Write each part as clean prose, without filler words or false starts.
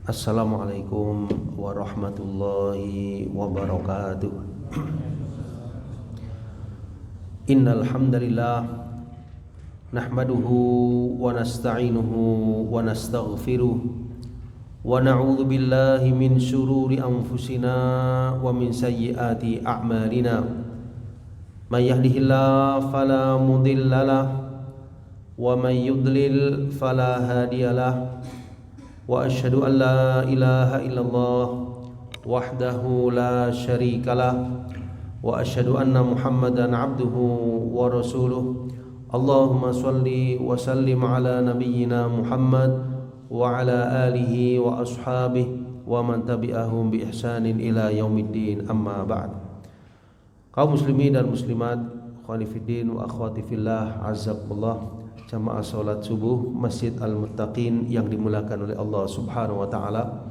Assalamualaikum warahmatullahi wabarakatuh. Innal hamdalillah nahmaduhu wa nasta'inuhu wa nastaghfiruh wa na'udzu billahi min shururi anfusina wa min sayyiati a'malina. May yahdihillahu fala mudhillalah wa may yudlil fala hadiyalah. Wa asyhadu an la ilaha illallah wahdahu la syarikalah wa asyhadu anna Muhammadan abduhu wa rasuluh. Allahumma shalli wa sallim ala nabiyyina Muhammad wa ala alihi wa ashabihi wa man tabi'ahum bi ihsanin ila yaumiddin, amma ba'd. Kaum muslimin dan muslimat, ikhwani fiddin wa akhwati fillah, azzakumullah. Jamaah salat subuh Masjid Al-Muttaqin yang dimuliakan oleh Allah Subhanahu wa taala.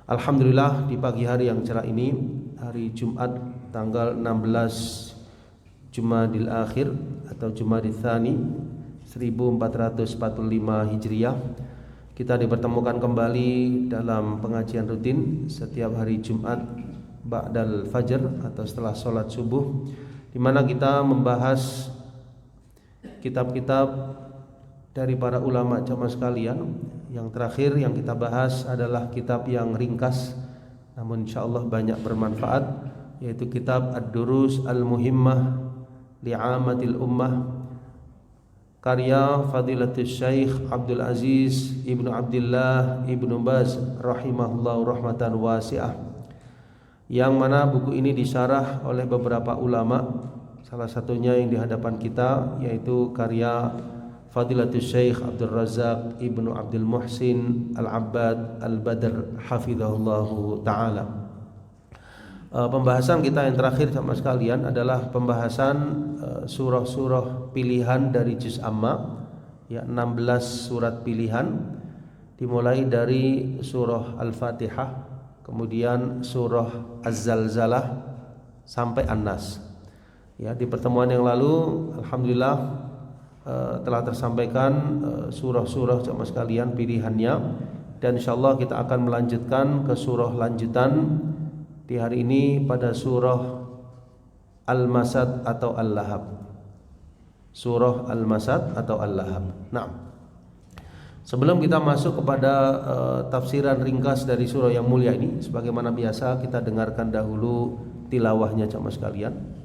Alhamdulillah, di pagi hari yang cerah ini, hari Jumat tanggal 16 Jumadil Akhir atau Jumadil Tsani 1445 Hijriah, kita dipertemukan kembali dalam pengajian rutin setiap hari Jumat ba'dal fajr atau setelah salat subuh, di mana kita membahas kitab-kitab dari para ulama jamaah sekalian. Yang terakhir yang kita bahas adalah kitab yang ringkas namun insyaallah banyak bermanfaat, yaitu kitab Ad-Durus Al-Muhimmah Li'amatil Ummah, karya Fadilatul Syekh Abdul Aziz Ibnu Abdullah Ibnu Baz rahimahullah rahmatan wasi'ah, yang mana buku ini disyarah oleh beberapa ulama. Salah satunya yang di hadapan kita yaitu karya Fadilatul Syekh Abdul Razak Ibnu Abdul Muhsin Al-Abbad Al-Badr hafizahullahu ta'ala. Pembahasan kita yang terakhir sama sekalian adalah pembahasan surah-surah pilihan dari Juz Amma, ya 16 surat pilihan, dimulai dari surah Al-Fatihah, kemudian surah Az-Zalzalah sampai An-Nas. Ya, di pertemuan yang lalu alhamdulillah telah tersampaikan surah-surah jamaah sekalian pilihannya, dan insyaallah kita akan melanjutkan ke surah lanjutan di hari ini pada surah Al-Masad atau Al-Lahab. Surah Al-Masad atau Al-Lahab. Nah, sebelum kita masuk kepada tafsiran ringkas dari surah yang mulia ini, sebagaimana biasa kita dengarkan dahulu tilawahnya jamaah sekalian.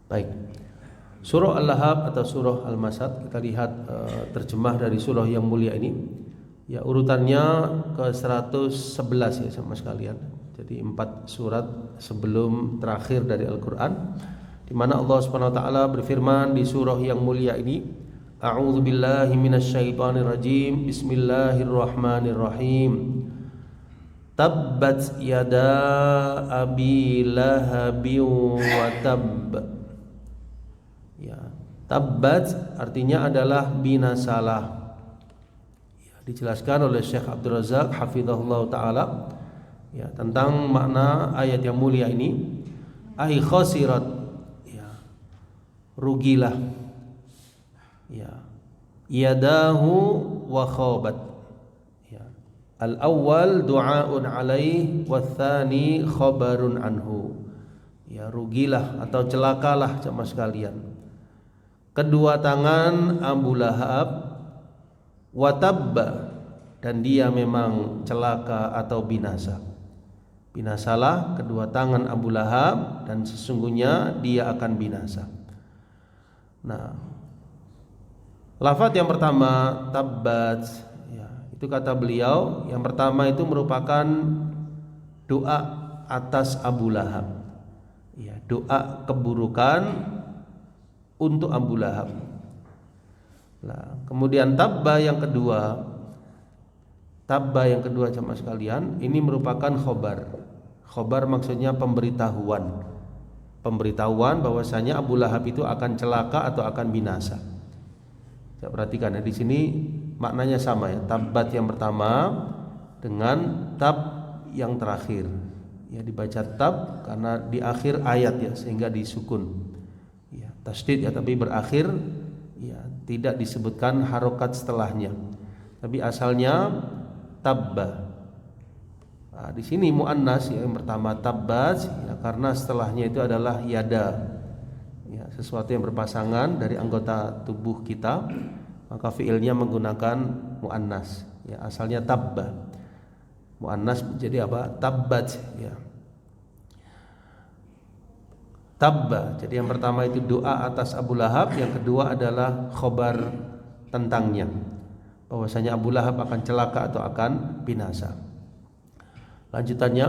Baik. Surah Al-Lahab atau surah Al-Masad, kita lihat terjemah dari surah yang mulia ini. Ya, urutannya ke 111 ya sama sekalian. Jadi 4 surat sebelum terakhir dari Al-Qur'an, di mana Allah Subhanahu wa taala berfirman di surah yang mulia ini, A'udzu billahi minasyaitonir rajim. Bismillahirrahmanirrahim. Tabbat yada abi lahabin wa tabb. Ya, tabbat artinya adalah binasalah. Ya, dijelaskan oleh Syekh Abdul Razak hafizahullah taala, ya, tentang makna ayat yang mulia ini. Ai khasirat, ya, rugilah Ya. Yadahu wa khabat. Ya. Al-awwal du'aun alaih wa tsani khabarun anhu. Ya, rugilah atau celakalah jemaah sekalian. Kedua tangan Abu Lahab wa tabba, dan dia memang celaka atau binasa. Binasalah kedua tangan Abu Lahab dan sesungguhnya dia akan binasa. Nah, lafaz yang pertama tabbat, ya, itu kata beliau yang pertama itu merupakan doa atas Abu Lahab. Ya, doa keburukan untuk Abu Lahab. Nah, kemudian tabba yang kedua jemaah sekalian, ini merupakan khobar. Khobar maksudnya pemberitahuan bahwasanya Abu Lahab itu akan celaka atau akan binasa. Ya, perhatikan ya, di sini maknanya sama ya. Tabbat yang pertama dengan tab yang terakhir. Ya, dibaca tab karena di akhir ayat ya, sehingga disukun. Ya, tasdid ya, tapi berakhir ya, tidak disebutkan harokat setelahnya. Tapi asalnya tabba. Nah, di sini muannas ya, yang pertama tabbat ya, karena setelahnya itu adalah yada. Ya, sesuatu yang berpasangan dari anggota tubuh kita, maka fiilnya menggunakan muannas. Ya, asalnya tabba. Muannas jadi apa? Tabbat ya. Tabba. Jadi yang pertama itu doa atas Abu Lahab, yang kedua adalah khobar tentangnya, bahwasanya Abu Lahab akan celaka atau akan binasa. Lanjutannya,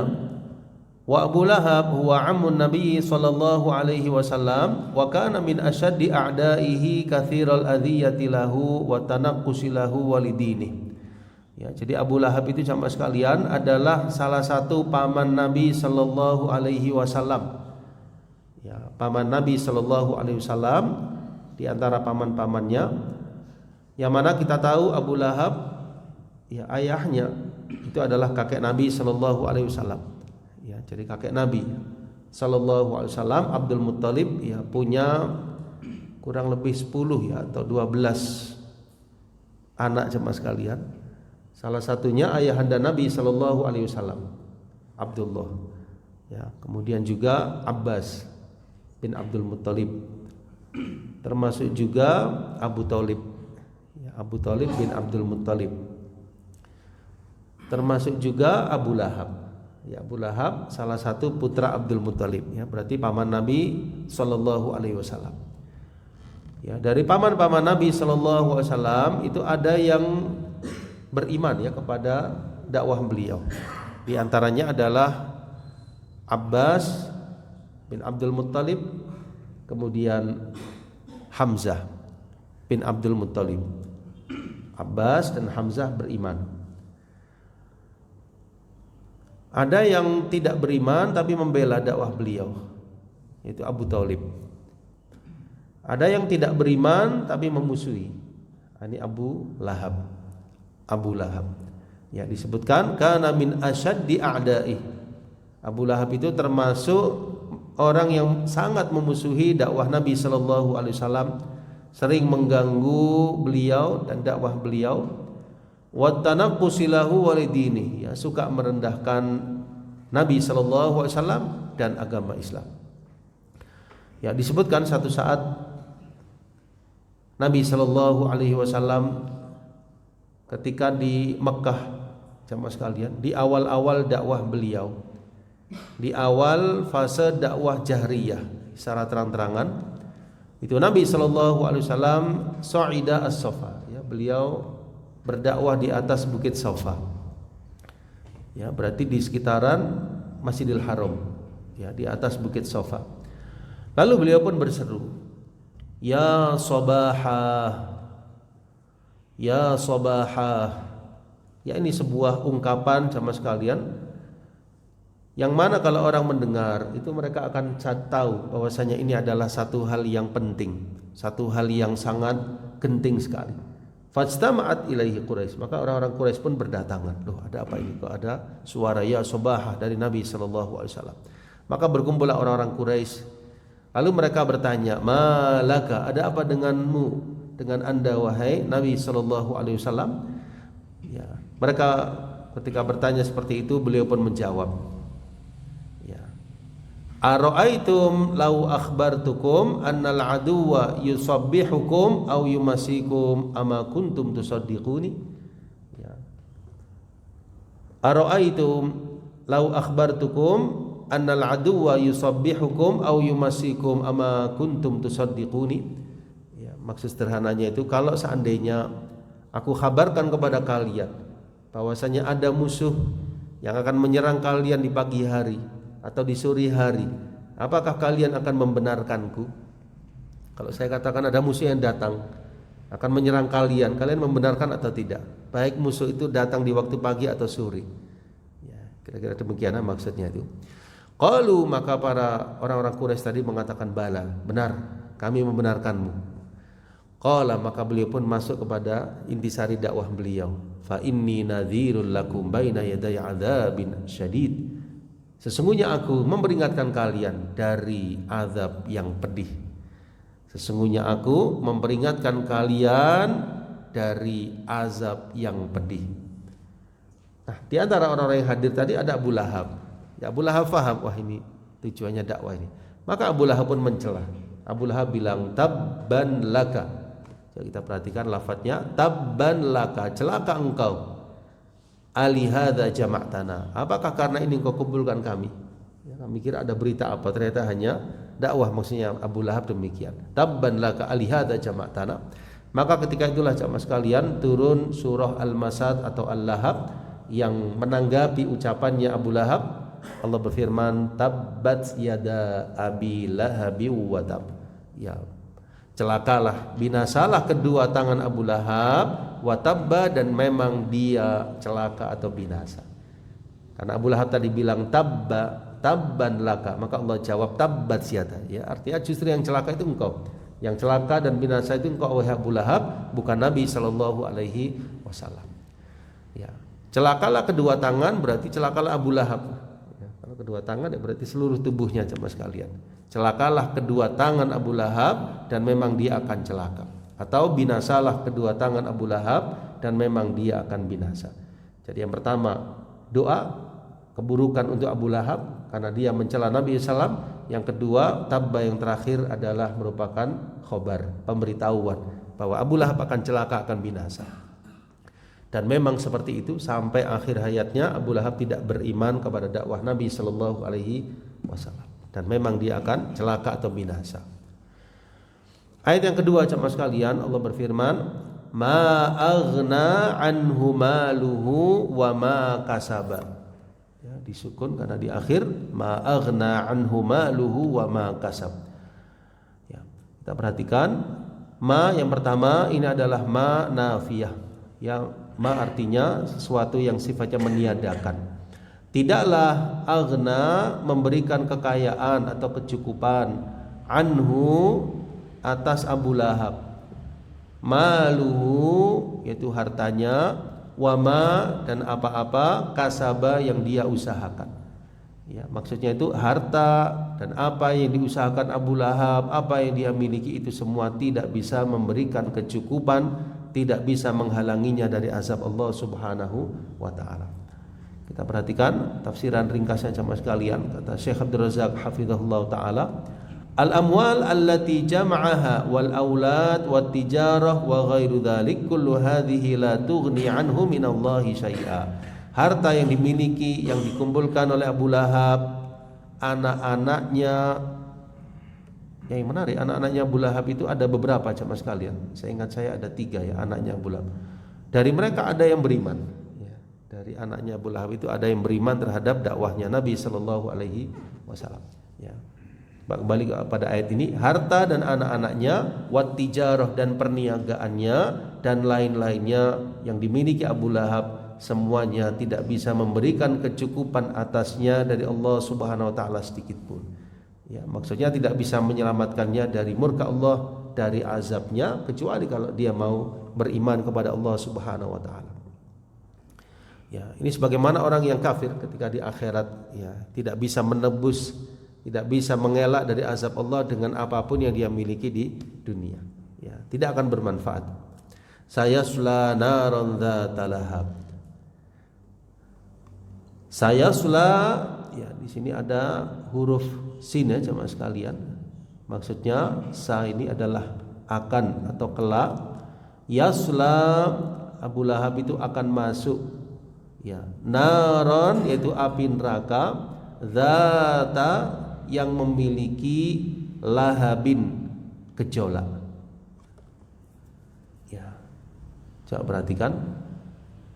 wa Abu Lahab huwa ammun Nabi sallallahu alaihi wasallam wa kana min asyaddi a'daihi katsiral adhiyati lahu wa tanaqqusi lahu walidini. Ya, jadi Abu Lahab itu jamaah sekalian adalah salah satu paman Nabi sallallahu alaihi wasallam. Ya, paman Nabi sallallahu alaihi wasallam di antara paman-pamannya, yang mana kita tahu Abu Lahab ya, ayahnya itu adalah kakek Nabi sallallahu alaihi wasallam. Ya, jadi kakek Nabi sallallahu alaihi wasallam Abdul Muttalib ya, punya kurang lebih 10 ya atau 12 anak jemaah sekalian. Salah satunya ayahanda Nabi sallallahu alaihi wasallam, Abdullah. Ya, kemudian juga Abbas bin Abdul Muttalib. Termasuk juga Abu Thalib. Ya, Abu Thalib bin Abdul Muttalib. Termasuk juga Abu Lahab. Ya, Abu Lahab salah satu putra Abdul Muttalib ya, berarti paman Nabi sallallahu alaihi wasallam. Ya, dari paman-paman Nabi sallallahu alaihi wasallam itu ada yang beriman ya kepada dakwah beliau. Di antaranya adalah Abbas bin Abdul Muttalib, kemudian Hamzah bin Abdul Muttalib. Abbas dan Hamzah beriman. Ada yang tidak beriman tapi membela dakwah beliau, yaitu Abu Thalib. Ada yang tidak beriman tapi memusuhi. Ini Abu Lahab. Abu Lahab. Ya, disebutkan kana min asyaddi a'da'i. Abu Lahab itu termasuk orang yang sangat memusuhi dakwah Nabi sallallahu alaihi wasallam, sering mengganggu beliau dan dakwah beliau. Wa tanaqqusi lahu walidini, ya, suka merendahkan Nabi sallallahu alaihi wasallam dan agama Islam. Ya, disebutkan satu saat Nabi sallallahu alaihi wasallam ketika di Mekah jamaah sekalian, di awal-awal dakwah beliau, di awal fase dakwah jahriyah secara terang-terangan, itu Nabi sallallahu alaihi wasallam sa'ida as-Safa, ya, beliau berdakwah di atas bukit Safa. Ya, berarti di sekitaran Masjidil Haram, ya, di atas bukit Safa. Lalu beliau pun berseru, "Ya Sabahah, ya Sabahah." Ya, ini sebuah ungkapan sama sekalian yang mana kalau orang mendengar itu mereka akan tahu bahwasanya ini adalah satu hal yang penting, satu hal yang sangat genting sekali. Fajtama'at ilaihi Quraisy, maka orang-orang Quraisy pun berdatangan. Loh, ada apa ini? Kok ada suara ya Sabahah dari Nabi sallallahu alaihi wasallam. Maka berkumpullah orang-orang Quraisy. Lalu mereka bertanya, "Malaka, ada apa denganmu?" dengan Anda wahai Nabi sallallahu alaihi wasallam? Ya, mereka ketika bertanya seperti itu beliau pun menjawab, ya. Ara'aitum law akhbartukum annal aduwwa yusabbihukum aw yumasikum ama kuntum tusaddiquni? Ya. Ara'aitum law akhbartukum annal aduwwa yusabbihukum aw yumasikum ama kuntum tusaddiquni? Ya, maksud sederhananya itu, kalau seandainya aku kabarkan kepada kalian bahwasanya ada musuh yang akan menyerang kalian di pagi hari atau di sore hari, apakah kalian akan membenarkanku? Kalau saya katakan ada musuh yang datang akan menyerang kalian, kalian membenarkan atau tidak? Baik musuh itu datang di waktu pagi atau sore. Ya, kira-kira demikian maksudnya itu. Qalu, maka para orang-orang Quraisy tadi mengatakan bala, benar, kami membenarkanmu. Qala, maka beliau pun masuk kepada intisari dakwah beliau. Fa inni nadhirul lakum baina yaday adzabin syadid. Sesungguhnya aku memperingatkan kalian dari azab yang pedih. Sesungguhnya aku memperingatkan kalian dari azab yang pedih. Nah, di antara orang-orang yang hadir tadi ada Abu Lahab. Ya, Abu Lahab faham, wah ini tujuannya dakwah ini. Maka Abu Lahab pun mencela. Abu Lahab bilang tabban laka. Jadi kita perhatikan lafadznya, tabban laka, celaka engkau. Ali hadza jama'tana. Apakah karena ini engkau kumpulkan kami? Ya, kami kira ada berita apa, ternyata hanya dakwah. Maksudnya Abu Lahab demikian. Tabban laka ali hadza jama'tana. Maka ketika itulah jamaah sekalian turun surah Al-Masad atau Al-Lahab yang menanggapi ucapannya Abu Lahab. Allah berfirman, tabbat yada abi lahabi wa tab. Ya, celakalah, binasalah kedua tangan Abu Lahab wa tabba, dan memang dia celaka atau binasa. Karena Abu Lahab tadi bilang tabba, tabban laka, maka Allah jawab tabbat yada. Ya, artinya justru yang celaka itu engkau. Yang celaka dan binasa itu engkau wahai Abu Lahab, bukan Nabi sallallahu alaihi wasallam. Ya. Celakalah kedua tangan berarti celakalah Abu Lahab. Kedua tangan ya berarti seluruh tubuhnya jemaah sekalian. Celakalah kedua tangan Abu Lahab dan memang dia akan celaka. Atau binasalah kedua tangan Abu Lahab dan memang dia akan binasa. Jadi yang pertama doa keburukan untuk Abu Lahab karena dia mencela Nabi SAW. Yang kedua tabba yang terakhir adalah merupakan khobar, pemberitahuan bahwa Abu Lahab akan celaka, akan binasa. Dan memang seperti itu sampai akhir hayatnya Abu Lahab tidak beriman kepada dakwah Nabi sallallahu alaihi wasallam, dan memang dia akan celaka atau binasa. Ayat yang kedua jemaah sekalian, Allah berfirman, ma aghna anhu maluhu wa ma kasaba. Ya, disukun karena di akhir ma aghna anhu maluhu wa ma kasab. Ya, kita perhatikan ma yang pertama ini adalah ma nafiyah, yang ma artinya sesuatu yang sifatnya meniadakan. Tidaklah aghna memberikan kekayaan atau kecukupan anhu atas Abu Lahab, maluhu yaitu hartanya, wama dan apa-apa, kasaba yang dia usahakan. Ya, maksudnya itu harta dan apa yang diusahakan Abu Lahab, apa yang dia miliki itu semua tidak bisa memberikan kecukupan, tidak bisa menghalanginya dari azab Allah Subhanahu wa taala. Kita perhatikan tafsiran ringkasnya jemaah sekalian, kata Syekh Abdul Razak hafizahullah taala, al-amwal allati jama'aha wal aulad wat tijarah wa ghairu dzalik kullu hadhihi la tughni anhu minallahi syai'a. Harta yang dimiliki, yang dikumpulkan oleh Abu Lahab, anak-anaknya. Yang menarik, anak-anaknya Abu Lahab itu ada beberapa jemaah sekalian. Saya ingat saya ada 3 ya anaknya Abu Lahab. Dari mereka ada yang beriman. Ya, dari anaknya Abu Lahab itu ada yang beriman terhadap dakwahnya Nabi Sallallahu Alaihi Wasallam. Ya. Kembali kepada ayat ini, harta dan anak-anaknya, wat tijarah dan perniagaannya dan lain-lainnya yang dimiliki Abu Lahab, semuanya tidak bisa memberikan kecukupan atasnya dari Allah Subhanahu Wa Taala sedikit pun. Ya, maksudnya tidak bisa menyelamatkannya dari murka Allah, dari azabnya, kecuali kalau dia mau beriman kepada Allah Subhanahu wa taala. Ya, ini sebagaimana orang yang kafir ketika di akhirat ya tidak bisa menebus, tidak bisa mengelak dari azab Allah dengan apapun yang dia miliki di dunia. Ya, tidak akan bermanfaat. Sayasla naran dzata lahab. Sayasla, ya di sini ada huruf sin ya jemaah sekalian. Maksudnya sa ini adalah akan atau kelak. Yasla, Abu Lahab itu akan masuk, ya, naron yaitu api neraka, dzata yang memiliki lahabin gejolak. Ya, coba perhatikan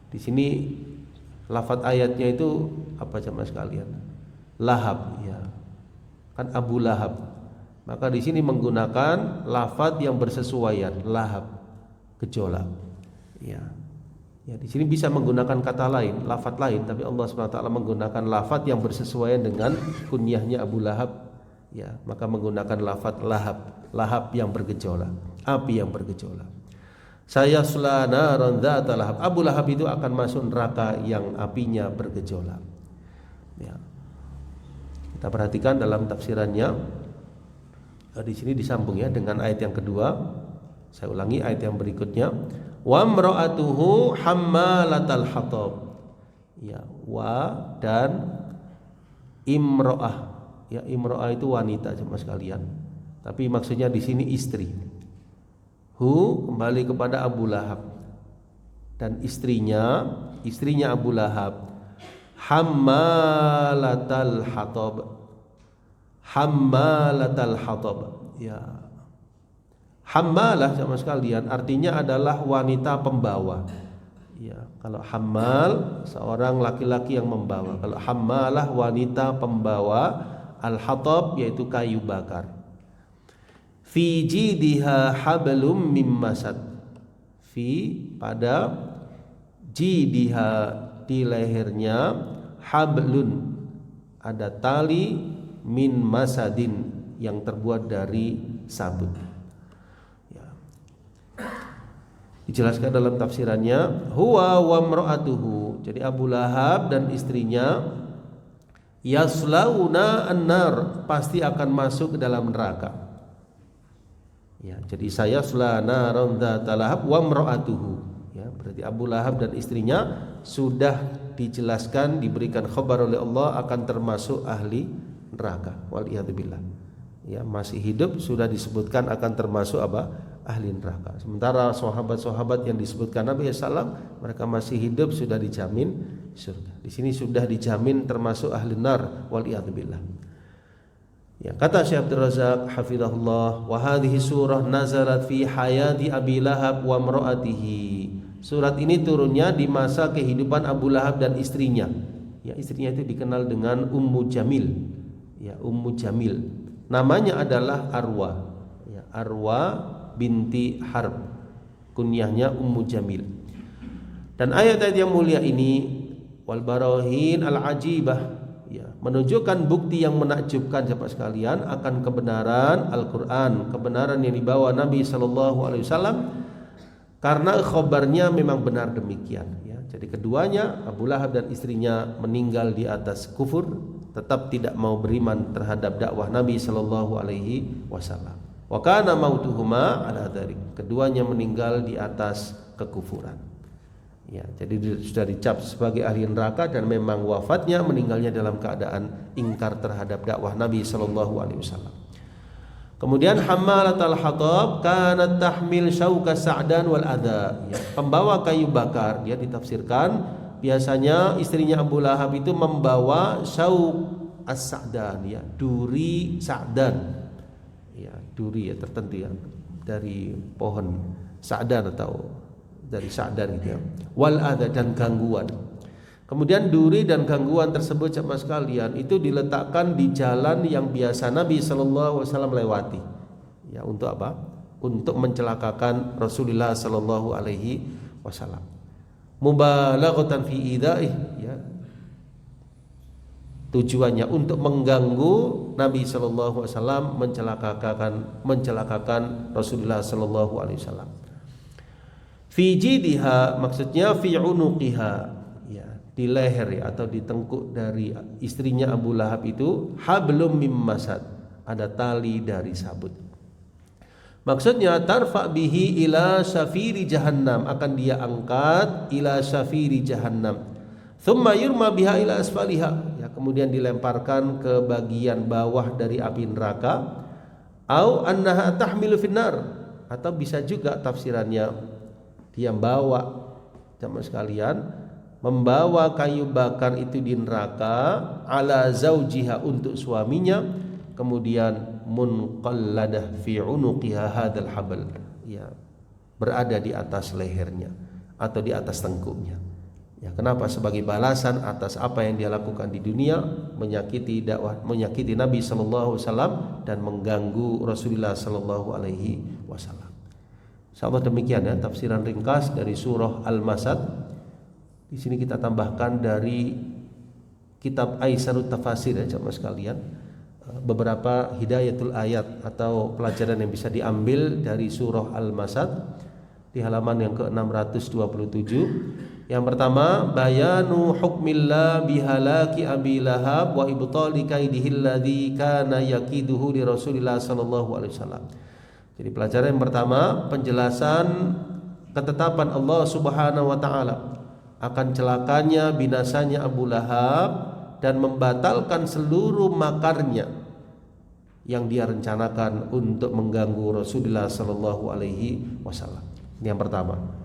di sini lafadz ayatnya itu apa jemaah sekalian? Lahab, ya, kan Abu Lahab. Maka di sini menggunakan lafadz yang bersesuaian, lahab, gejolak. Ya. Ya, di sini bisa menggunakan kata lain, lafadz lain, tapi Allah SWT menggunakan lafadz yang bersesuaian dengan kunyahnya Abu Lahab. Ya, maka menggunakan lafadz lahab, lahab yang bergejolak, api yang bergejolak. Sayasla naran dzata lahab. Abu Lahab itu akan masuk neraka yang apinya bergejolak. Ya. Kita perhatikan dalam tafsirannya. Di sini disambung ya dengan ayat yang kedua. Saya ulangi ayat yang berikutnya. Wa imra'atuhu hammalatal hatab. Ya, wa dan imra'ah. Ya, imra'ah itu wanita jemaah sekalian. Tapi maksudnya di sini istri. Hu kembali kepada Abu Lahab. Dan istrinya Abu Lahab, hammalatal hatab. Hammalatal hatab. Ya. Hammalah sama sekalian artinya adalah wanita pembawa. Ya, kalau hammal seorang laki-laki yang membawa. Kalau hammalah wanita pembawa al-hatab yaitu kayu bakar. Fi jidiha hablum mim masad. Fi pada jidiha di lehernya hablun ada tali min masadin yang terbuat dari sabut. Ya. Dijelaskan dalam tafsirannya huwa wa imra'atuhu. Jadi Abu Lahab dan istrinya yaslauna an-nar, pasti akan masuk ke dalam neraka. Ya, jadi sayasla naran dzata lahab wa imra'atuhu. Ya, berarti Abu Lahab dan istrinya sudah dijelaskan, diberikan khabar oleh Allah akan termasuk ahli neraka. Waliyadzubillah. Ya, masih hidup sudah disebutkan akan termasuk apa? Ahli neraka. Sementara sahabat-sahabat yang disebutkan Nabi SAW mereka masih hidup sudah dijamin surga. Di sini sudah dijamin termasuk ahli nar. Waliyadzubillah. Ya, kata Syekh Abdul Razak hafizahullah, wa hadhihi surah nazalat fi hayati Abi Lahab wa imraatihi. Surat ini turunnya di masa kehidupan Abu Lahab dan istrinya. Ya, istrinya itu dikenal dengan Ummu Jamil. Ya, Ummu Jamil. Namanya adalah Arwa. Ya, Arwa binti Harb. Kunyahnya Ummu Jamil. Dan ayat-ayat yang mulia ini wal barahin al ajibah, ya, menunjukkan bukti yang menakjubkan sahabat sekalian akan kebenaran Al-Qur'an, kebenaran yang dibawa Nabi sallallahu alaihi wasallam, karena khabarnya memang benar demikian, ya. Jadi keduanya Abu Lahab dan istrinya meninggal di atas kufur, tetap tidak mau beriman terhadap dakwah Nabi sallallahu alaihi wasallam. Wa kana mautuhuma ala dzalik. Keduanya meninggal di atas kekufuran. Ya, jadi sudah dicap sebagai ahli neraka dan memang wafatnya meninggalnya dalam keadaan ingkar terhadap dakwah Nabi sallallahu alaihi wasallam. Kemudian hammalatal hatab kanat tahmil syauka sa'dan wal adha. Ya, pembawa kayu bakar, dia ditafsirkan biasanya istrinya Abu Lahab itu membawa syauq as-sa'dan, ya, duri sa'dan. Ya, duri ya tertentu ya dari pohon sa'dan atau dari sa'dan gitu ya. Wal adha dan gangguan. Kemudian duri dan gangguan tersebut jemaah sekalian itu diletakkan di jalan yang biasa Nabi sallallahu alaihi wasallam lewati. Ya, untuk apa? Untuk mencelakakan Rasulullah sallallahu alaihi wasallam. Mubalaghatan fi idaih, ya. Tujuannya untuk mengganggu Nabi sallallahu alaihi wasallam, mencelakakan Rasulullah sallallahu alaihi wasallam. Fi jidiha maksudnya fi unuqiha, ya, di leher ya, atau di tengkuk dari istrinya Abu Lahab itu hablum mim masad, ada tali dari sabut. Maksudnya tarfa bihi ila syafiri jahannam, akan dia angkat ila syafiri jahannam. Thumma yurma biha ila asfaliha, ya, kemudian dilemparkan ke bagian bawah dari api neraka. Au annaha tahmilu finnar, atau bisa juga tafsirannya dia bawa, jamaah sekalian, membawa kayu bakar itu di neraka, ala zaujiha, untuk suaminya, kemudian munqalladah fi unuqiha hadzal habl, ya, berada di atas lehernya atau di atas tengkuknya. Ya, kenapa? Sebagai balasan atas apa yang dia lakukan di dunia, menyakiti dakwah, menyakiti Nabi sallallahu alaihi wasallam dan mengganggu Rasulullah sallallahu alaihi wasallam. Insyaallah demikian ya tafsiran ringkas dari surah Al-Masad. Di sini kita tambahkan dari kitab Aisarut Tafasir ya jemaah sekalian, beberapa hidayatul ayat atau pelajaran yang bisa diambil dari surah Al-Masad di halaman yang ke-627. Yang pertama, bayanu hukmillah bihalaki Abi Lahab wa ibtali kaidihi alladzi kana yakiduhu li Rasulillah sallallahu alaihi wasallam. Jadi pelajaran yang pertama, penjelasan ketetapan Allah Subhanahu wa taala akan celakanya, binasanya Abu Lahab dan membatalkan seluruh makarnya yang dia rencanakan untuk mengganggu Rasulullah sallallahu alaihi wasallam. Ini yang pertama.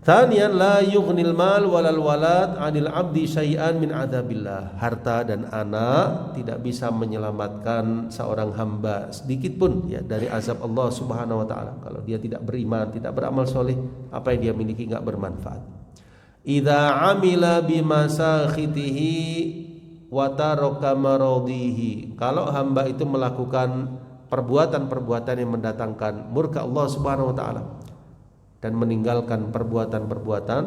Tsaniyan, la yughnil mal walal walad 'anil 'abdi syai'an min 'adzabillah. Harta dan anak tidak bisa menyelamatkan seorang hamba sedikit pun ya dari azab Allah Subhanahu wa taala. Kalau dia tidak beriman, tidak beramal soleh, apa yang dia miliki enggak bermanfaat. Idza 'amila bimasakhitihi wa taraka maradihi. Kalau hamba itu melakukan perbuatan-perbuatan yang mendatangkan murka Allah Subhanahu wa taala dan meninggalkan perbuatan-perbuatan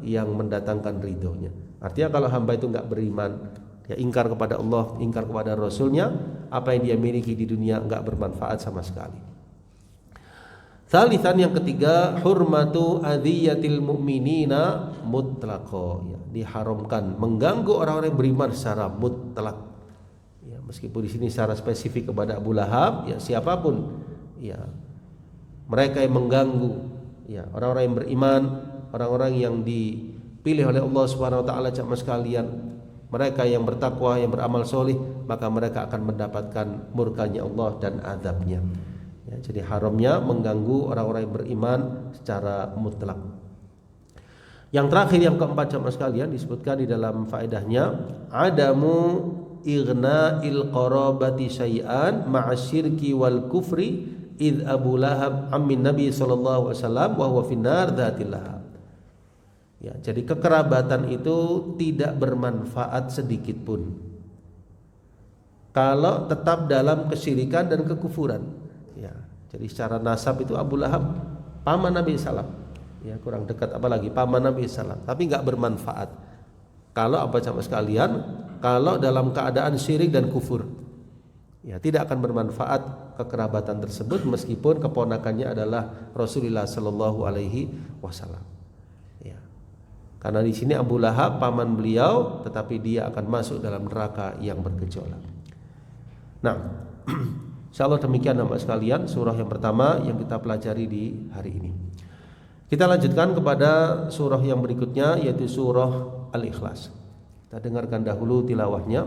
yang mendatangkan ridhonya. Artinya kalau hamba itu enggak beriman, dia ingkar kepada Allah, ingkar kepada Rasulnya, apa yang dia miliki di dunia enggak bermanfaat sama sekali. Tsalitsan, yang ketiga, hurmatu adhiyatil mu'minina mutlaqo, ya, diharamkan mengganggu orang-orang yang beriman secara mutlak. Ya, meskipun di sini secara spesifik kepada Abu Lahab, ya siapapun, ya mereka yang mengganggu, ya orang-orang yang beriman, orang-orang yang dipilih oleh Allah Subhanahu wa taala jamaah sekalian, mereka yang bertakwa, yang beramal soleh, maka mereka akan mendapatkan murkanya Allah dan azabnya. Ya, jadi haramnya mengganggu orang-orang yang beriman secara mutlak. Yang terakhir, yang keempat jamaah sekalian, disebutkan di dalam faedahnya, adamu ighna'il qarabati syai'an ma'asyirki wal kufri id Abu Lahab amin Nabi sallallahu alaihi wasallam wa huwa finnar dzatil lahab. Ya, jadi kekerabatan itu tidak bermanfaat sedikit pun kalau tetap dalam kesyirikan dan kekufuran. Ya, jadi secara nasab itu Abu Lahab paman Nabi sallam, ya kurang dekat apalagi paman Nabi sallam, tapi enggak bermanfaat kalau apa jamaah sekalian, kalau dalam keadaan syirik dan kufur. Ya, tidak akan bermanfaat kekerabatan tersebut meskipun keponakannya adalah Rasulullah sallallahu alaihi wasallam. Ya. Karena di sini Abu Lahab paman beliau, tetapi dia akan masuk dalam neraka yang bergejolak. Nah, insyaallah demikian Bapak sekalian surah yang pertama yang kita pelajari di hari ini. Kita lanjutkan kepada surah yang berikutnya, yaitu surah Al-Ikhlas. Kita dengarkan dahulu tilawahnya.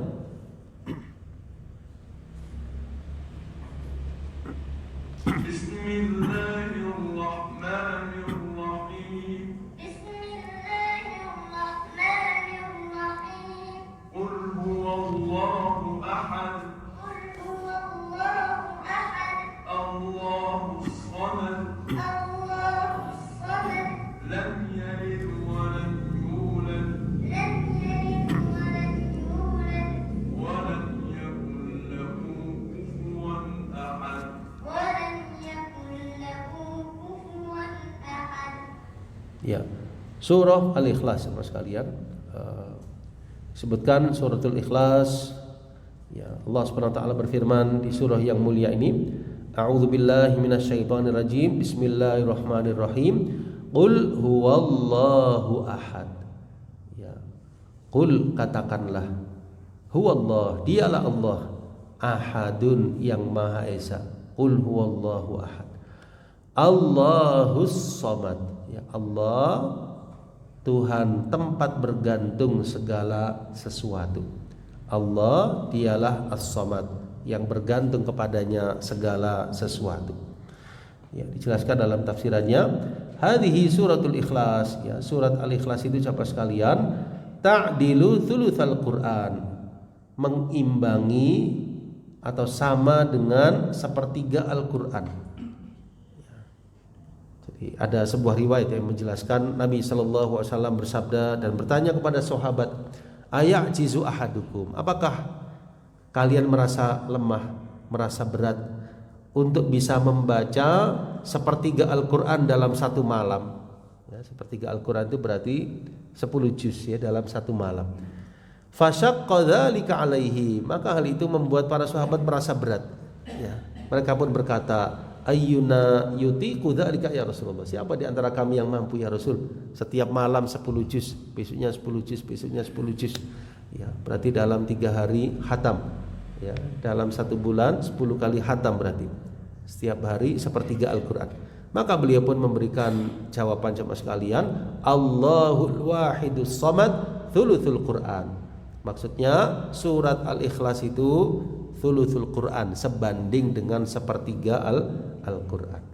Bismillahirrahmanirrahim. Bismillahirrahmanirrahim. Qul huwallahu ahad. Qul huwallahu ahad. Allahus samad. Allahus samad. Lam yalid wa lam yulad. Lam yalid wa lam yulad. Wa lam yakul lahu kufuwan ahad. Ya, surah Al-Ikhlas Bapak sekalian, sebutkan suratul Ikhlas. Ya, Allah Subhanahu wa taala berfirman di surah yang mulia ini, a'udzubillahi minasyaitonir rajim. Bismillahirrahmanirrahim. Qul huwallahu ahad. Ya. Qul, katakanlah, huwallah, dialah Allah, ahadun yang maha esa. Qul huwallahu ahad. Allahus Samad. Ya, Allah Tuhan tempat bergantung segala sesuatu. Allah dialah As-Samad, yang bergantung kepadanya segala sesuatu. Ya, dijelaskan dalam tafsirannya, hadhihi suratul Ikhlas. Ya, surat Al-Ikhlas itu Bapak sekalian, ta'dilu thulutsal Quran, mengimbangi atau sama dengan sepertiga Al-Quran. Ya. Jadi ada sebuah riwayat yang menjelaskan Nabi SAW bersabda dan bertanya kepada sahabat, ayajizu ahadukum, apakah kalian merasa lemah, merasa berat untuk bisa membaca sepertiga Al-Quran dalam satu malam? Ya, sepertiga Al-Quran itu berarti 10 juz ya, dalam satu malam. Fasyaqqa dzalika alaihi, maka hal itu membuat para sahabat merasa berat. Ya, mereka pun berkata, ayyuna yutiqu dzalika ya Rasulullah, siapa di antara kami yang mampu ya Rasul, setiap malam 10 juz, besoknya 10 juz, besoknya 10 juz. Ya, berarti dalam 3 hari khatam. Ya, dalam 1 bulan 10 kali khatam, berarti setiap hari sepertiga Al-Quran. Maka beliau pun memberikan jawaban jemaah sekalian, Allahul Wahidus Samad thuluthul Quran. Maksudnya surat Al-Ikhlas itu thuluthul Quran, sebanding dengan sepertiga Al-Quran.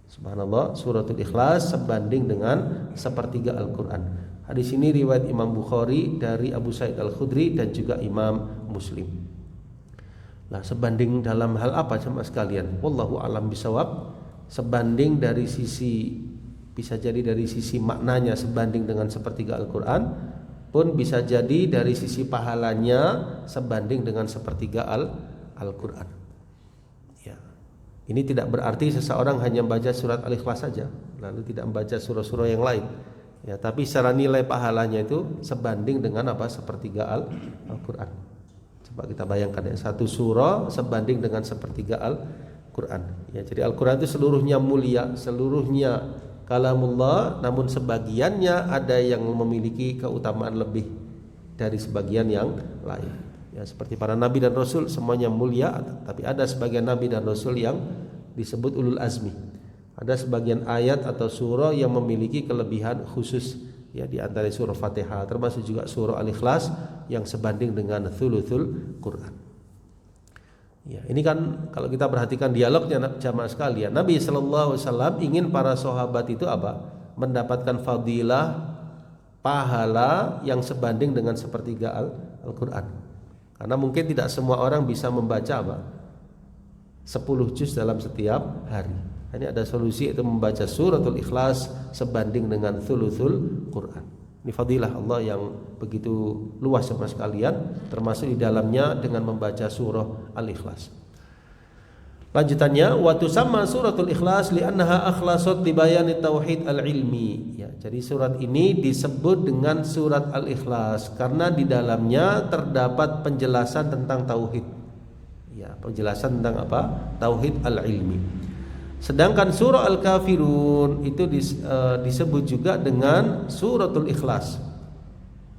Subhanallah, suratul Ikhlas sebanding dengan sepertiga Al-Quran. Hadis ini riwayat Imam Bukhari dari Abu Sa'id Al-Khudri dan juga Imam Muslim. Nah, sebanding dalam hal apa jemaah sekalian? Wallahu a'lam bishawab. Sebanding dari sisi, bisa jadi dari sisi maknanya sebanding dengan sepertiga Al-Quran, pun bisa jadi dari sisi pahalanya sebanding dengan sepertiga Al-Quran. Ya. Ini tidak berarti seseorang hanya membaca surat Al-Ikhlas saja lalu tidak membaca surah-surah yang lain. Ya, tapi secara nilai pahalanya itu sebanding dengan apa? Sepertiga Al-Quran. Coba kita bayangkan ya, satu surah sebanding dengan sepertiga Al-Quran. Ya, jadi Al-Quran itu seluruhnya mulia, seluruhnya kalamullah, namun sebagiannya ada yang memiliki keutamaan lebih dari sebagian yang lain. Ya, seperti para nabi dan rasul semuanya mulia, tapi ada sebagian nabi dan rasul yang disebut ulul azmi. Ada sebagian ayat atau surah yang memiliki kelebihan khusus. Ya, di antara surah Fatihah, termasuk juga surah Al-Ikhlas yang sebanding dengan thuluthul Quran. Ya, ini kan kalau kita perhatikan dialognya jamaah sekalian, Nabi SAW ingin para sahabat itu apa? Mendapatkan fadilah, pahala yang sebanding dengan sepertiga Al-Quran. Karena mungkin tidak semua orang bisa membaca apa? 10 juz dalam setiap hari. Ini ada solusi, yaitu membaca suratul Ikhlas sebanding dengan thuluthul Quran. Ini fadilah Allah yang begitu luas sama sekalian, termasuk di dalamnya dengan membaca surah Al-Ikhlas. Lanjutannya, wa tusamma suratul Ikhlas li'annaha akhlasat li bayani tauhid al-ilmi. Ya, jadi surat ini disebut dengan surat Al-Ikhlas karena di dalamnya terdapat penjelasan tentang tauhid. Ya, penjelasan tentang apa? Tauhid al-ilmi. Sedangkan surah Al-Kafirun itu disebut juga dengan suratul Ikhlas.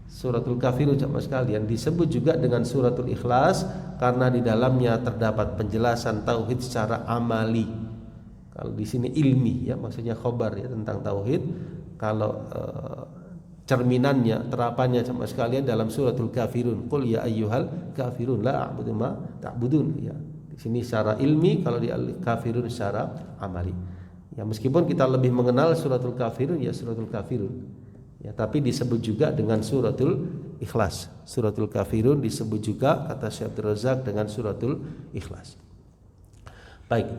Suratul Kafirun jemaah sekalian disebut juga dengan suratul Ikhlas karena di dalamnya terdapat penjelasan tauhid secara amali. Kalau di sini ilmi ya, maksudnya khobar ya tentang tauhid. Kalau cerminannya, terapannya jemaah sekalian dalam suratul Kafirun, qul ya ayyuhal kafirun la a'budu ma ta'budun ya. Di sini secara ilmi, kalau di Al-Kafirun secara amali. Ya, meskipun kita lebih mengenal suratul Kafirun ya suratul Kafirun. Ya, tapi disebut juga dengan suratul Ikhlas. Suratul Kafirun disebut juga kata Syekh Abdul Razak dengan suratul Ikhlas. Baik.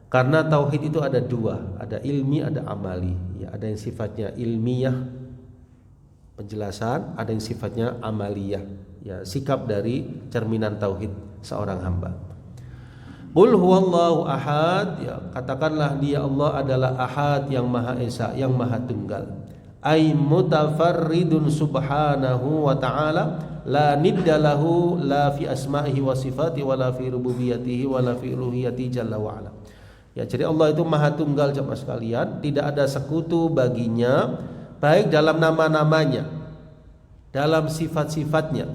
Karena tauhid itu ada dua, ada ilmi, ada amali. Ya, ada yang sifatnya ilmiah, penjelasan, ada yang sifatnya amaliyah. Ya, sikap dari cerminan tauhid seorang hamba. Qul huwallahu ahad, ya, katakanlah dia Allah adalah ahad, yang maha esa, yang maha tunggal. Ay mutafarridun subhanahu wa ta'ala, la nidda lahu la fi asma'ihi wa sifati wa la fi rububiyatihi wa la fi uluhiyati jalla wa ala. Ya, jadi Allah itu maha tunggal jemaah sekalian, tidak ada sekutu baginya, baik dalam nama-namanya, dalam sifat-sifatnya,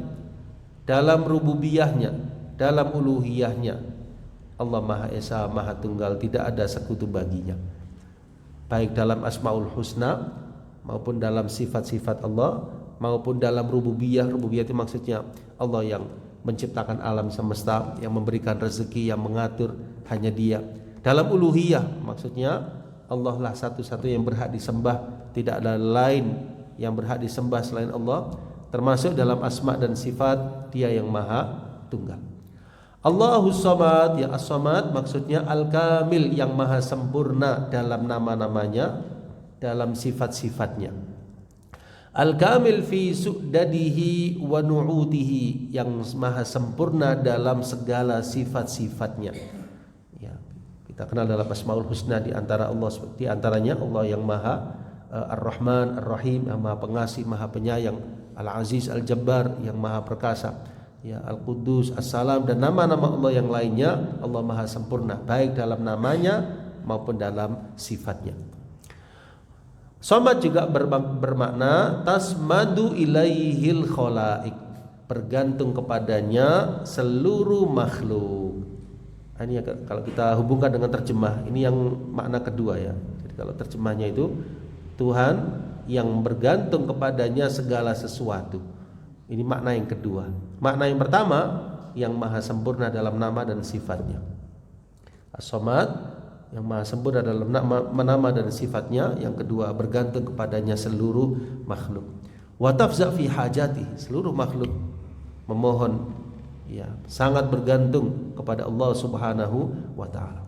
dalam rububiyahnya, dalam uluhiyahnya. Allah Maha Esa, Maha Tunggal, tidak ada sekutu baginya. baik dalam Asmaul Husna maupun dalam sifat-sifat Allah maupun dalam rububiyah. Rububiyah itu maksudnya Allah yang menciptakan alam semesta, yang memberikan rezeki, yang mengatur, hanya Dia. Dalam uluhiyah maksudnya Allah lah satu-satu yang berhak disembah, tidak ada lain yang berhak disembah selain Allah. Termasuk dalam asma dan sifat Dia yang maha tunggal. Allahus Samad, ya As-Samad maksudnya Al-Kamil, yang maha sempurna dalam nama-namanya, dalam sifat-sifatnya. Al-Kamil fi su'dadihi wa nu'utihi, yang maha sempurna dalam segala sifat-sifatnya. Ya, kita kenal dalam Asmaul Husna di antaranya Allah yang maha Ar-Rahman, Ar-Rahim, yang maha pengasih, maha penyayang, Al-Aziz, Al-Jabbar, yang maha perkasa, ya, Al-Quddus, As-Salam, dan nama-nama Allah yang lainnya. Allah maha sempurna baik dalam namanya maupun dalam sifatnya. Samad juga bermakna tasmadu ilaihil khalaik, bergantung kepadanya seluruh makhluk. Ini kalau kita hubungkan dengan terjemah, ini yang makna kedua ya. Jadi kalau terjemahnya itu Tuhan yang bergantung kepadanya segala sesuatu. Ini makna yang kedua. Makna yang pertama, yang maha sempurna dalam nama dan sifatnya. As-Samad, yang maha sempurna dalam nama dan sifatnya. Yang kedua, bergantung kepadanya seluruh makhluk. Wa tafza fi hajati, seluruh makhluk memohon, ya, sangat bergantung kepada Allah Subhanahu wa taala.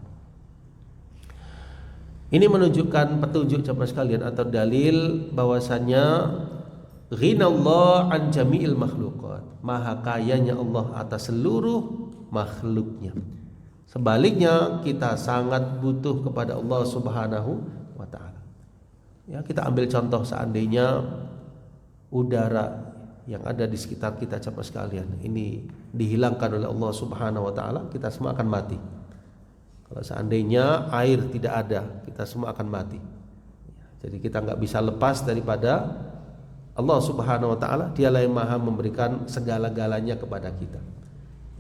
Ini menunjukkan petunjuk jemaah sekalian atau dalil bahwasanya ghinallah an jami'il makhluqat, maha kayanya Allah atas seluruh makhluknya. Sebaliknya kita sangat butuh kepada Allah Subhanahu wa taala. Ya, kita ambil contoh seandainya udara yang ada di sekitar kita jemaah sekalian ini dihilangkan oleh Allah Subhanahu wa taala, kita semua akan mati. Kalau seandainya air tidak ada, kita semua akan mati. Jadi kita nggak bisa lepas daripada Allah Subhanahu wa taala. Dialah yang maha memberikan segala-galanya kepada kita,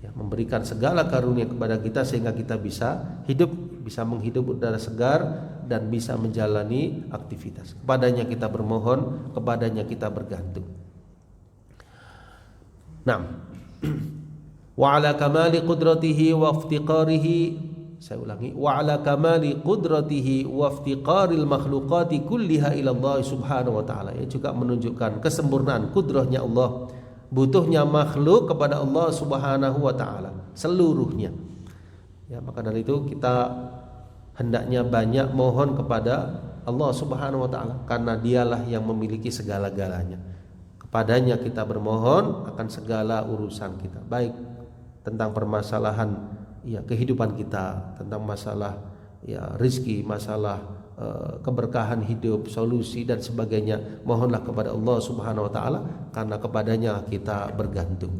ya, memberikan segala karunia kepada kita sehingga kita bisa hidup, bisa menghidup udara segar dan bisa menjalani aktivitas. Kepadanya kita bermohon, kepadanya kita bergantung. Nah, wa ala kamali qudratihi wa iftiqarihi, saya ulangi, wa ala kamali qudratihi wa iftiqaril makhluqati kulliha ila Allah Subhanahu wa taala. Ia juga menunjukkan kesempurnaan kudrahnya Allah, butuhnya makhluk kepada Allah Subhanahu wa taala seluruhnya. Ya, maka dari itu kita hendaknya banyak mohon kepada Allah Subhanahu wa taala karena Dialah yang memiliki segala-galanya. Kepadanya kita bermohon akan segala urusan kita, baik tentang permasalahan, ya, kehidupan kita, tentang masalah, ya, rizki, masalah keberkahan hidup, solusi dan sebagainya. Mohonlah kepada Allah Subhanahu wa taala karena kepadanya kita bergantung.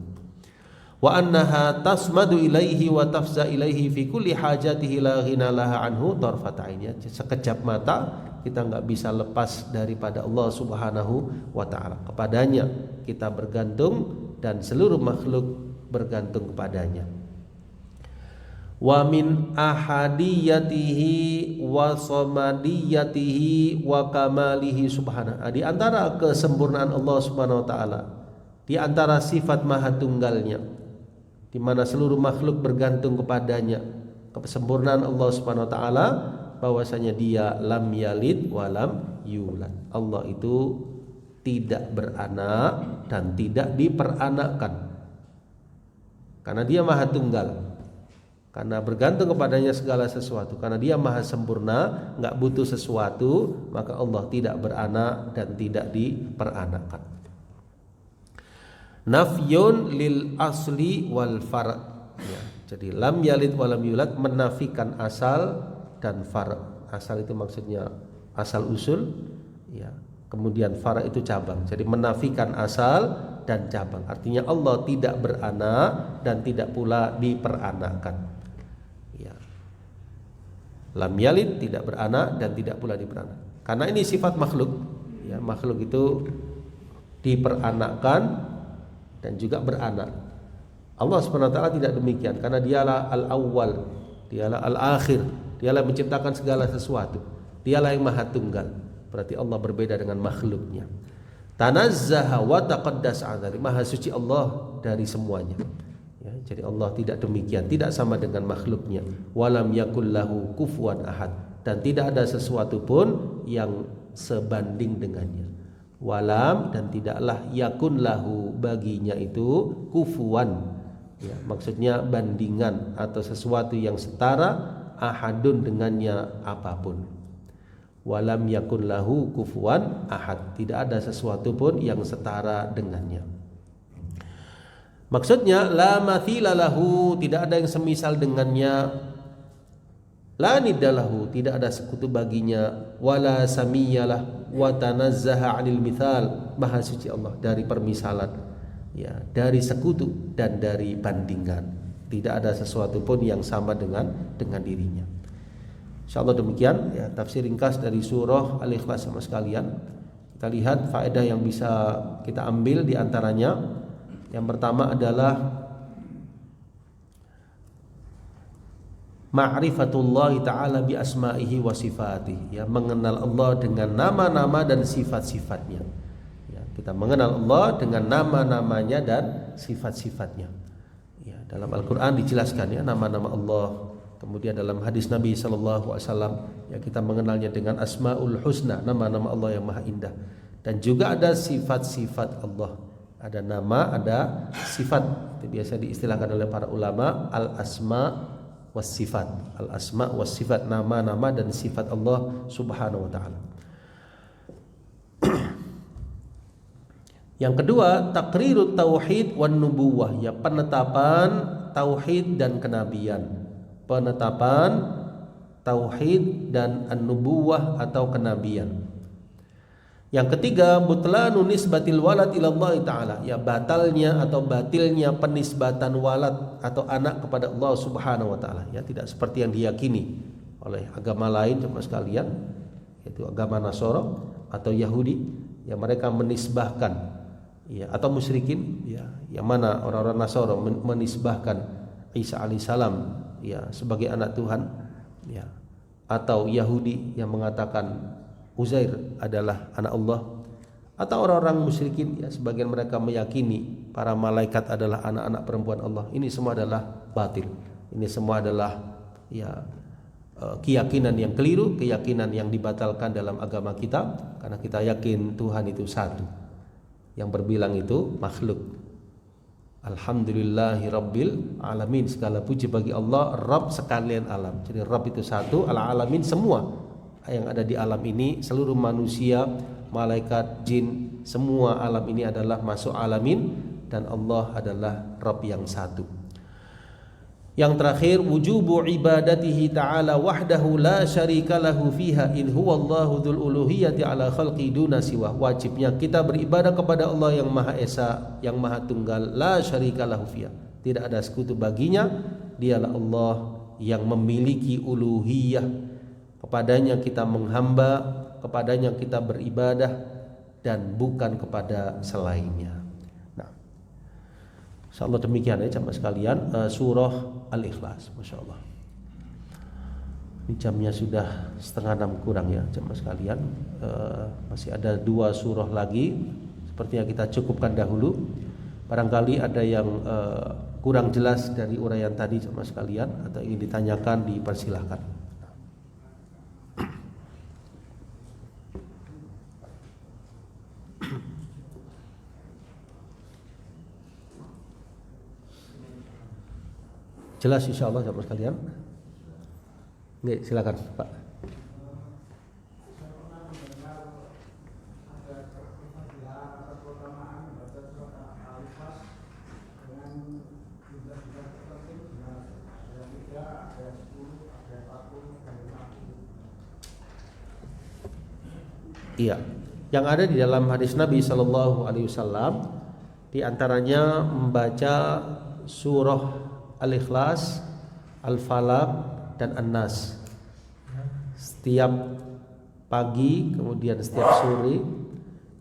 Wa annaha tasmadu ilaihi wa tafza ilaihi fi kulli hajatihi la ghina laha anhu tarfat ain. Sekejap mata kita enggak bisa lepas daripada Allah Subhanahu wa taala. Kepadanya kita bergantung dan seluruh makhluk bergantung kepadanya. Wa min ahadiyatihi wa samadiyatihi wa kamalihi subhanahu. Di antara kesempurnaan Allah Subhanahu wa taala, di antara sifat maha tunggalnya, di mana seluruh makhluk bergantung kepadanya, kesempurnaan Allah Subhanahu wa taala bahwasanya Dia lam yalid wa lam yulad. Allah itu tidak beranak dan tidak diperanakkan. Karena Dia maha tunggal, karena bergantung kepadanya segala sesuatu, karena Dia maha sempurna, enggak butuh sesuatu, maka Allah tidak beranak dan tidak diperanakkan. Nafyun lil asli wal far', ya, jadi lam yalid wa lam yulad menafikan asal dan far'. Asal itu maksudnya asal usul, ya, kemudian far' itu cabang. Jadi menafikan asal dan cabang, artinya Allah tidak beranak dan tidak pula diperanakkan. Ya. Lam yalid, tidak beranak dan tidak pula diperanak. Karena ini sifat makhluk, ya, makhluk itu diperanakkan dan juga beranak. Allah Subhanahu wa taala tidak demikian, karena Dialah al-awwal, Dialah al-akhir, Dialah menciptakan segala sesuatu. Dialah yang maha tunggal. Berarti Allah berbeda dengan makhluknya. Tanazzaha wa taqaddasa dari maha suci Allah dari semuanya. Ya, jadi Allah tidak demikian, tidak sama dengan makhluknya. Walam yakul lahu kufuwan ahad, dan tidak ada sesuatu pun yang sebanding dengannya. Walam, dan tidaklah yakun lahu baginya itu kufuwan. Ya, maksudnya bandingan atau sesuatu yang setara, ahadun dengannya apapun. Walam yakun lahu kufuwan ahad, tidak ada sesuatu pun yang setara dengannya. Maksudnya la mathila lahu, tidak ada yang semisal dengannya. La niddalahu, tidak ada sekutu baginya. Wala samiyalah wa tanazzaha 'anil mithal, maha suci Allah dari permisalan. Ya, dari sekutu dan dari bandingan. Tidak ada sesuatu pun yang sama dengan dirinya. Insyaallah demikian ya tafsir ringkas dari surah Al-Ikhlas sama sekalian. Kita lihat faedah yang bisa kita ambil di antaranya. Yang pertama adalah ma'rifatullah ta'ala bi asma'ihi wa sifatihi, ya, mengenal Allah dengan nama-nama dan sifat-sifatnya. Kita mengenal Allah dengan nama-namanya dan sifat-sifatnya. Ya, dalam Al-Quran dijelaskan ya nama-nama Allah. Kemudian dalam hadis Nabi SAW ya kita mengenalnya dengan Asmaul Husna, nama-nama Allah yang maha indah. Dan juga ada sifat-sifat Allah. Ada nama, ada sifat. Itu biasa diistilahkan oleh para ulama al-asma was sifat. Al-asma was sifat, nama-nama dan sifat Allah Subhanahu wa taala. Yang kedua, taqrirut tauhid wan nubuwah, ya penetapan tauhid dan kenabian. Penetapan tauhid dan an-nubuwah atau kenabian. Yang ketiga, butlanu nisbatil walad ila Allah taala, ya batalnya atau batilnya penisbatan walad atau anak kepada Allah Subhanahu wa taala, ya tidak seperti yang diyakini oleh agama lain jemaah sekalian, yaitu agama Nasara atau Yahudi, ya mereka menisbahkan, ya, atau musyrikin, ya, yang mana orang-orang Nasara menisbahkan Isa alaihissalam ya sebagai anak Tuhan, ya, atau Yahudi yang mengatakan Uzair adalah anak Allah, atau orang-orang musyrikin ya sebagian mereka meyakini para malaikat adalah anak-anak perempuan Allah. Ini semua adalah batil. Ini semua adalah ya keyakinan yang keliru, keyakinan yang dibatalkan dalam agama kita, karena kita yakin Tuhan itu satu. Yang berbilang itu makhluk. Alhamdulillahi Rabbil Alamin, segala puji bagi Allah, Rabb sekalian alam. Jadi Rabb itu satu, al-alamin semua yang ada di alam ini, seluruh manusia, malaikat, jin, semua alam ini adalah masuk alamin, dan Allah adalah Rabb yang satu. Yang terakhir, wujubu ibadatihi ta'ala wahdahu la syarika lahu fiha in huwallahu dzul uluhiyati ala khalqi duna siwa. Wajibnya kita beribadah kepada Allah yang Maha Esa, yang Maha Tunggal, la syarika lahu fiha, tidak ada sekutu baginya. Dialah Allah yang memiliki uluhiyah, kepadanya kita menghamba, kepadanya kita beribadah, dan bukan kepada selainnya. Nah, insyaallah demikian ya jemaah sekalian, surah Al-Ikhlas. Masya Allah, ini jamnya sudah 5:30 kurang ya jemaah sekalian. Masih ada 2 surah lagi, sepertinya kita cukupkan dahulu. Barangkali ada yang kurang jelas dari uraian tadi jemaah sekalian, atau ingin ditanyakan, dipersilahkan. Jelas insyaallah jemaah sekalian. Nggih, silakan Pak. Iya, yang ada di dalam hadis Nabi Sallallahu Alaihi Wasallam, di antaranya membaca surah Al-Ikhlas, Al-Falaq, dan An-Nas setiap pagi, kemudian setiap sore,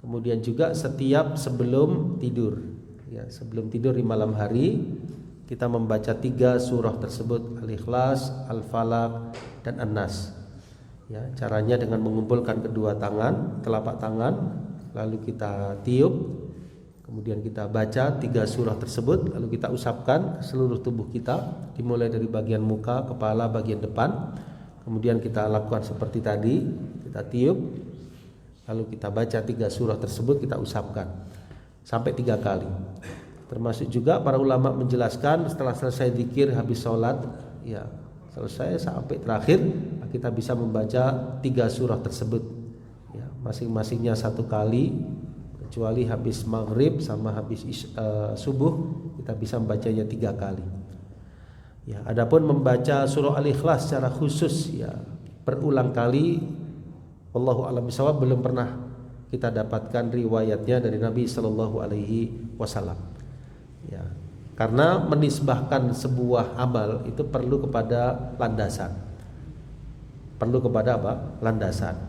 kemudian juga setiap sebelum tidur. Ya, sebelum tidur di malam hari kita membaca 3 surah tersebut, Al-Ikhlas, Al-Falaq, dan An-Nas. Ya, caranya dengan mengumpulkan kedua tangan, telapak tangan, lalu kita tiup, kemudian kita baca 3 surah tersebut, lalu kita usapkan ke seluruh tubuh kita, dimulai dari bagian muka, kepala, bagian depan. Kemudian kita lakukan seperti tadi, kita tiup, lalu kita baca 3 surah tersebut, kita usapkan sampai 3 kali. Termasuk juga para ulama menjelaskan setelah selesai zikir habis sholat, ya selesai sampai terakhir kita bisa membaca 3 surah tersebut, ya, masing-masingnya 1 kali, kecuali habis maghrib sama habis subuh kita bisa membacanya 3 kali. Ya, adapun membaca surah Al-Ikhlas secara khusus, ya berulang kali, wallahu a'lam bishawab, belum pernah kita dapatkan riwayatnya dari Nabi Sallallahu Alaihi Wasallam. Ya, karena menisbahkan sebuah amal itu perlu kepada landasan. Perlu kepada apa? Landasan.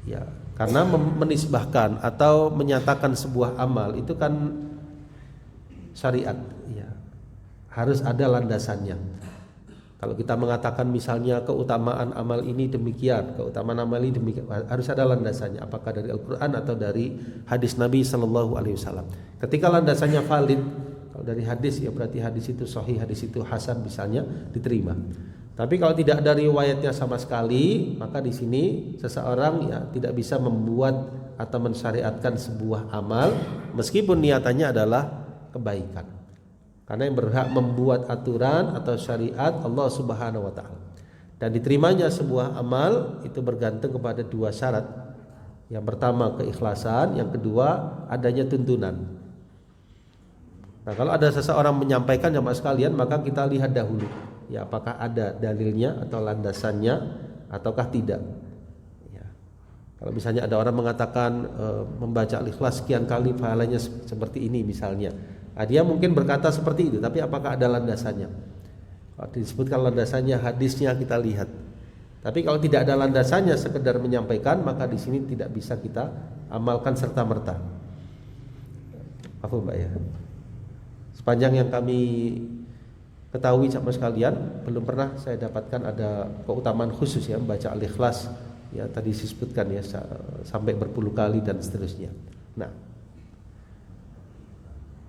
Ya, karena menisbahkan atau menyatakan sebuah amal itu kan syariat, ya. Harus ada landasannya. Kalau kita mengatakan misalnya keutamaan amal ini demikian, keutamaan amal ini demikian, harus ada landasannya. Apakah dari Al-Quran atau dari hadis Nabi Sallallahu Alaihi Wasallam. Ketika landasannya valid, kalau dari hadis ya berarti hadis itu sahih, hadis itu hasan misalnya, diterima. Tapi kalau tidak ada riwayatnya sama sekali, maka di sini seseorang ya tidak bisa membuat atau mensyariatkan sebuah amal meskipun niatannya adalah kebaikan. Karena yang berhak membuat aturan atau syariat Allah Subhanahu wa taala. Dan diterimanya sebuah amal itu bergantung kepada 2 syarat. Yang pertama keikhlasan, yang kedua adanya tuntunan. Nah, kalau ada seseorang menyampaikan jamaah sekalian, maka kita lihat dahulu, ya apakah ada dalilnya atau landasannya ataukah tidak. Ya. Kalau misalnya ada orang mengatakan membaca Al-Ikhlas sekian kali pahalanya seperti ini misalnya. Nah, dia mungkin berkata seperti itu, tapi apakah ada landasannya? Kalau disebutkan landasannya, hadisnya kita lihat. Tapi kalau tidak ada landasannya, sekedar menyampaikan, maka di sini tidak bisa kita amalkan serta merta. Apa Mbak ya? Sepanjang yang kami ketahui sama sekalian, belum pernah saya dapatkan ada keutamaan khusus ya membaca Al-Ikhlas. Ya tadi disebutkan ya sampai berpuluh kali dan seterusnya. Nah,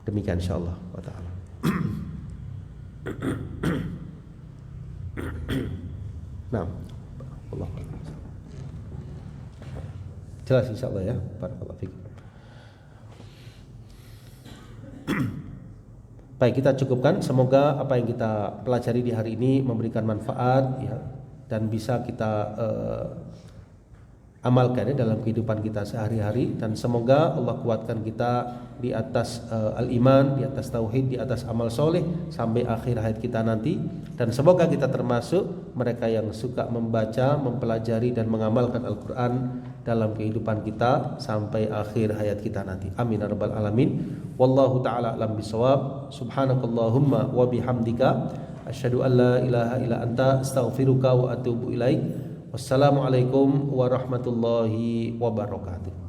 demikian insyaallah wa ta'ala. Nah, Allah jelas insyaallah ya. Barakallahu fiik. Baik, kita cukupkan. Semoga apa yang kita pelajari di hari ini memberikan manfaat ya, dan bisa kita amalkan ya dalam kehidupan kita sehari-hari, dan semoga Allah kuatkan kita di atas al-iman, di atas tauhid, di atas amal soleh sampai akhir hayat kita nanti, dan semoga kita termasuk mereka yang suka membaca, mempelajari dan mengamalkan Al-Quran dalam kehidupan kita sampai akhir hayat kita nanti. Amin ya rabbal alamin. Wallahu ta'ala a'lam bishawab. Subhanakallahumma wa bihamdika asyhadu an la ilaha illa anta astaghfiruka wa atubu ilaik. Wassalamualaikum warahmatullahi wabarakatuh.